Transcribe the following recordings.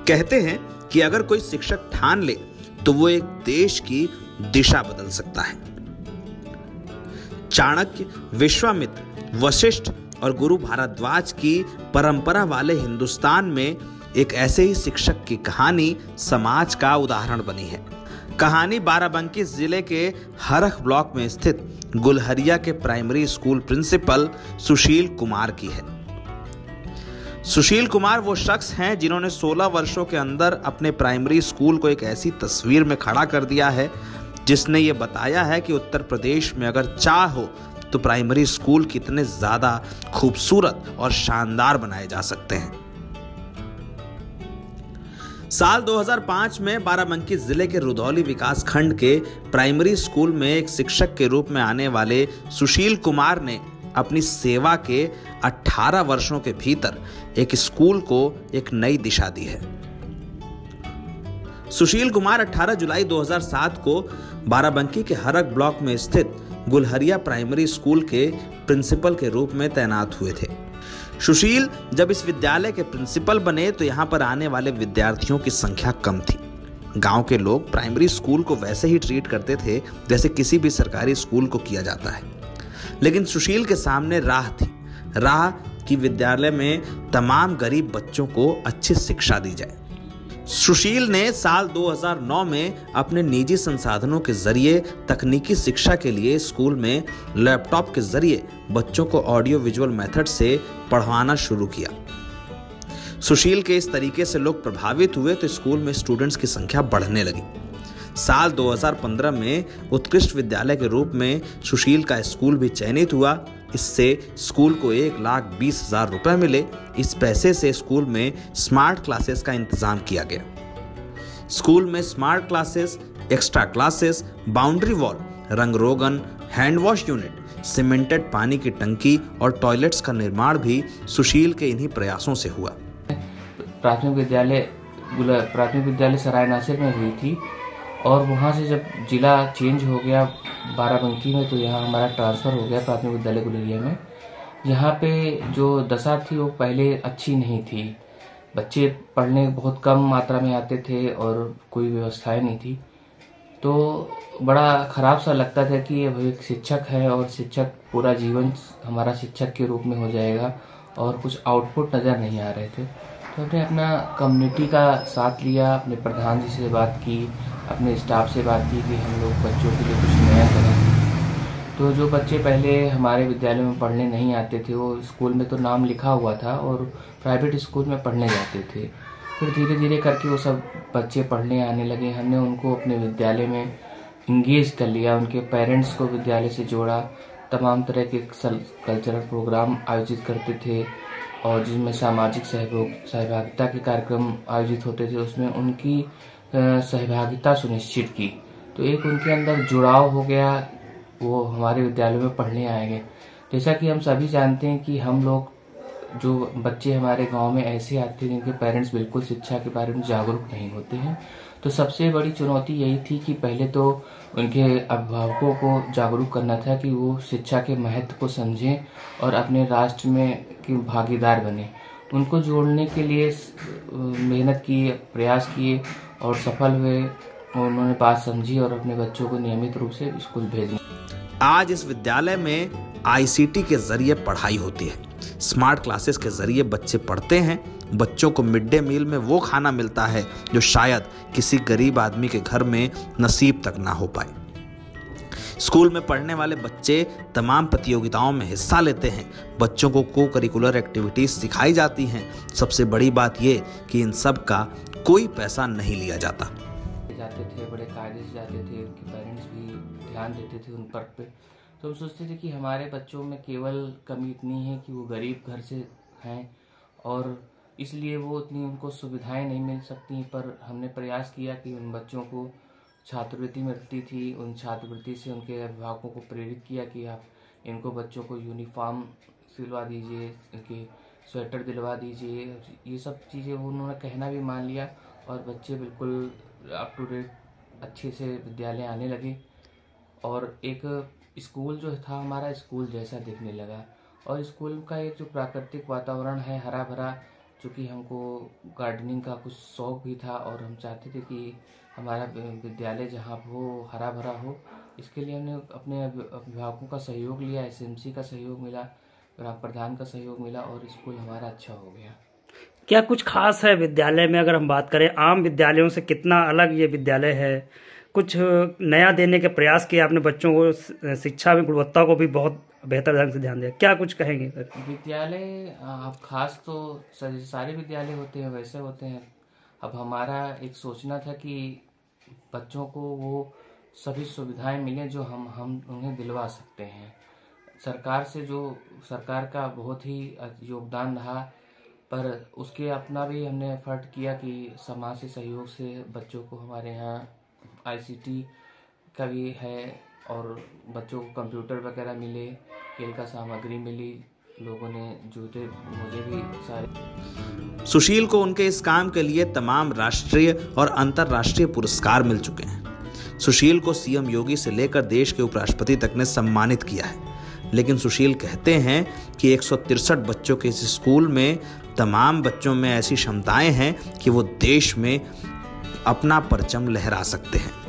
कहते हैं कि अगर कोई शिक्षक ठान ले तो वो एक देश की दिशा बदल सकता है। चाणक्य, विश्वामित्र, वशिष्ठ और गुरु भारद्वाज की परंपरा वाले हिंदुस्तान में एक ऐसे ही शिक्षक की कहानी समाज का उदाहरण बनी है। कहानी बाराबंकी जिले के हरख ब्लॉक में स्थित गुलहरिया के primary school principal Sushil Kumar की है। सुशील कुमार वो शख्स हैं जिन्होंने 16 वर्षों के अंदर अपने प्राइमरी स्कूल को एक ऐसी तस्वीर में खड़ा कर दिया है जिसने ये बताया है कि उत्तर प्रदेश में अगर चाह हो तो प्राइमरी स्कूल कितने ज्यादा खूबसूरत और शानदार बनाए जा सकते हैं। साल 2005 में बाराबंकी जिले के रुधौली विकास खंड के प्राइमरी स्कूल में एक शिक्षक के रूप में आने वाले सुशील कुमार ने अपनी सेवा के 18 वर्षों के भीतर एक स्कूल को एक नई दिशा दी है। सुशील कुमार 18 जुलाई 2007 को बाराबंकी के हरख ब्लॉक में स्थित गुलहरिया प्राइमरी स्कूल के प्रिंसिपल के रूप में तैनात हुए थे। सुशील जब इस विद्यालय के प्रिंसिपल बने तो यहाँ पर आने वाले विद्यार्थियों की संख्या कम थी। गांव के लोग प्राइमरी स्कूल को वैसे ही ट्रीट करते थे जैसे किसी भी सरकारी स्कूल को किया जाता है, लेकिन सुशील के सामने राह थी, राह कि विद्यालय में तमाम गरीब बच्चों को अच्छी शिक्षा दी जाए। सुशील ने साल 2009 में अपने निजी संसाधनों के जरिए तकनीकी शिक्षा के लिए स्कूल में लैपटॉप के जरिए बच्चों को ऑडियो विजुअल मेथड से पढ़वाना शुरू किया। सुशील के इस तरीके से लोग प्रभावित हुए तो स्कूल में स्टूडेंट्स की संख्या बढ़ने लगी। साल 2015 में उत्कृष्ट विद्यालय के रूप में सुशील का स्कूल भी चयनित हुआ। इससे स्कूल को 1,20,000 रुपए मिले। इस पैसे से स्कूल में स्मार्ट क्लासेस का इंतजाम किया गया। स्कूल में smart classes, extra classes, boundary wall, रंग रोगन, हैंड वॉश यूनिट, सीमेंटेड पानी की टंकी और टॉयलेट्स का निर्माण भी सुशील के इन्हीं प्रयासों से हुआ। प्राथमिक विद्यालय सराय नासिर में हुई थी और वहाँ से जब जिला चेंज हो गया बाराबंकी में तो यहाँ हमारा ट्रांसफ़र हो गया प्राथमिक विद्यालय गुलहरिया में। यहाँ पे जो दशा थी वो पहले अच्छी नहीं थी। बच्चे पढ़ने बहुत कम मात्रा में आते थे और कोई व्यवस्थाएं नहीं थी, तो बड़ा ख़राब सा लगता था कि अब एक शिक्षक है और शिक्षक पूरा जीवन हमारा शिक्षक के रूप में हो जाएगा और कुछ आउटपुट नज़र नहीं आ रहे थे। तो हमने अपना कम्युनिटी का साथ लिया, अपने प्रधान जी से बात की, अपने स्टाफ से बात की कि हम लोग बच्चों के लिए कुछ नया करें। तो जो बच्चे पहले हमारे विद्यालय में पढ़ने नहीं आते थे वो स्कूल में तो नाम लिखा हुआ था और प्राइवेट स्कूल में पढ़ने जाते थे। फिर धीरे धीरे करके वो सब बच्चे पढ़ने आने लगे। हमने उनको अपने विद्यालय में इंगेज कर लिया, उनके पेरेंट्स को विद्यालय से जोड़ा, तमाम तरह के कल्चरल प्रोग्राम आयोजित करते थे और जिनमें सामाजिक सहभागिता के कार्यक्रम आयोजित होते थे, उसमें उनकी सहभागिता सुनिश्चित की। तो एक उनके अंदर जुड़ाव हो गया, वो हमारे विद्यालय में पढ़ने आएंगे। जैसा कि हम सभी जानते हैं कि हम लोग जो बच्चे हमारे गांव में ऐसे आते हैं जिनके पेरेंट्स बिल्कुल शिक्षा के बारे में जागरूक नहीं होते हैं, तो सबसे बड़ी चुनौती यही थी कि पहले तो उनके अभिभावकों को जागरूक करना था कि वो शिक्षा के महत्व को समझें और अपने राष्ट्र में की भागीदार बने। उनको जोड़ने के लिए मेहनत की, प्रयास किए और सफल हुए। उन्होंने बात समझी और अपने बच्चों को नियमित रूप से स्कूल भेजना। आज इस विद्यालय में आईसीटी के जरिए पढ़ाई होती है। स्मार्ट क्लासेस के जरिए बच्चे पढ़ते हैं। बच्चों को मिड डे मील में वो खाना मिलता है जो शायद किसी गरीब आदमी के घर में नसीब तक ना हो पाए। स्कूल में पढ़ने वाले बच्चे तमाम प्रतियोगिताओं में हिस्सा लेते हैं। बच्चों को को करिकुलर एक्टिविटीज सिखाई जाती हैं। सबसे बड़ी बात ये कि इन सब का कोई पैसा नहीं लिया जाता। जाते थे, बड़े कायदे से जाते थे, उनके पेरेंट्स भी ध्यान देते थे उन पर पे। तो हम सोचते थे कि हमारे बच्चों में केवल कमी इतनी है कि वो गरीब घर से हैं और इसलिए वो इतनी उनको सुविधाएं नहीं मिल सकती, पर हमने प्रयास किया कि उन बच्चों को छात्रवृत्ति मिलती थी, उन छात्रवृत्ति से उनके अभिभावकों को प्रेरित किया कि आप इनको बच्चों को यूनिफॉर्म सिलवा दीजिए, इनके स्वेटर दिलवा दीजिए। ये सब चीज़ें उन्होंने कहना भी मान लिया और बच्चे बिल्कुल अप टू डेट अच्छे से विद्यालय आने लगे और एक स्कूल जो था हमारा स्कूल जैसा दिखने लगा। और स्कूल का एक जो प्राकृतिक वातावरण है, हरा भरा, चूँकि हमको गार्डनिंग का कुछ शौक़ भी था और हम चाहते थे कि हमारा विद्यालय जहाँ हो हरा भरा हो। इसके लिए हमने अपने अभिभावकों का सहयोग लिया, एसएमसी का सहयोग मिला, ग्राम प्रधान का सहयोग मिला और स्कूल हमारा अच्छा हो गया। क्या कुछ खास है विद्यालय में? अगर हम बात करें आम विद्यालयों से कितना अलग ये विद्यालय है? कुछ नया देने के प्रयास किए आपने, बच्चों को शिक्षा में गुणवत्ता को भी बहुत बेहतर ढंग से ध्यान दिया, क्या कुछ कहेंगे? विद्यालय अब खास तो सारे विद्यालय होते हैं वैसे होते हैं। अब हमारा एक सोचना था कि बच्चों को वो सभी सुविधाएं मिलें जो हम उन्हें दिलवा सकते हैं। सरकार का बहुत ही योगदान रहा, पर उसके अपना भी हमने एफर्ट किया कि समाज से सहयोग से बच्चों को हमारे यहाँ आईसीटी का भी है और बच्चों को कंप्यूटर वगैरह मिले, खेल का सामग्री मिली, लोगों ने जूते मोजे भी सारे। सुशील को उनके इस काम के लिए तमाम राष्ट्रीय और अंतर्राष्ट्रीय पुरस्कार मिल चुके हैं। सुशील को सीएम योगी से लेकर देश के उपराष्ट्रपति तक ने सम्मानित किया है। लेकिन सुशील कहते हैं कि 163 बच्चों के इस स्कूल में तमाम बच्चों में ऐसी क्षमताएं हैं कि वो देश में अपना परचम लहरा सकते हैं।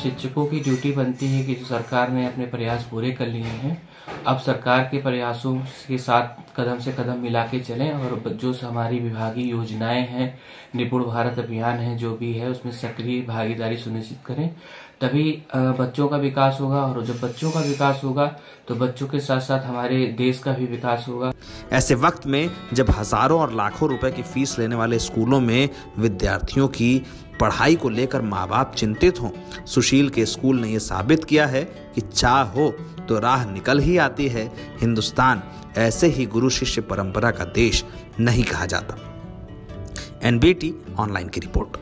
शिक्षकों की ड्यूटी बनती है कि सरकार ने अपने प्रयास पूरे कर लिए हैं, अब सरकार के प्रयासों के साथ कदम से कदम मिला के चलें और जो हमारी विभागीय योजनाएं हैं, निपुण भारत अभियान है, जो भी है उसमें सक्रिय भागीदारी सुनिश्चित करें, तभी बच्चों का विकास होगा। और जब बच्चों का विकास होगा तो बच्चों के साथ साथ हमारे देश का भी विकास होगा। ऐसे वक्त में जब हजारों और लाखों रुपए की फीस लेने वाले स्कूलों में विद्यार्थियों की पढ़ाई को लेकर माँ बाप चिंतित हों, सुशील के स्कूल ने यह साबित किया है कि चाह हो तो राह निकल ही आती है। हिंदुस्तान ऐसे ही गुरु शिष्य परंपरा का देश नहीं कहा जाता। एनबीटी ऑनलाइन की रिपोर्ट।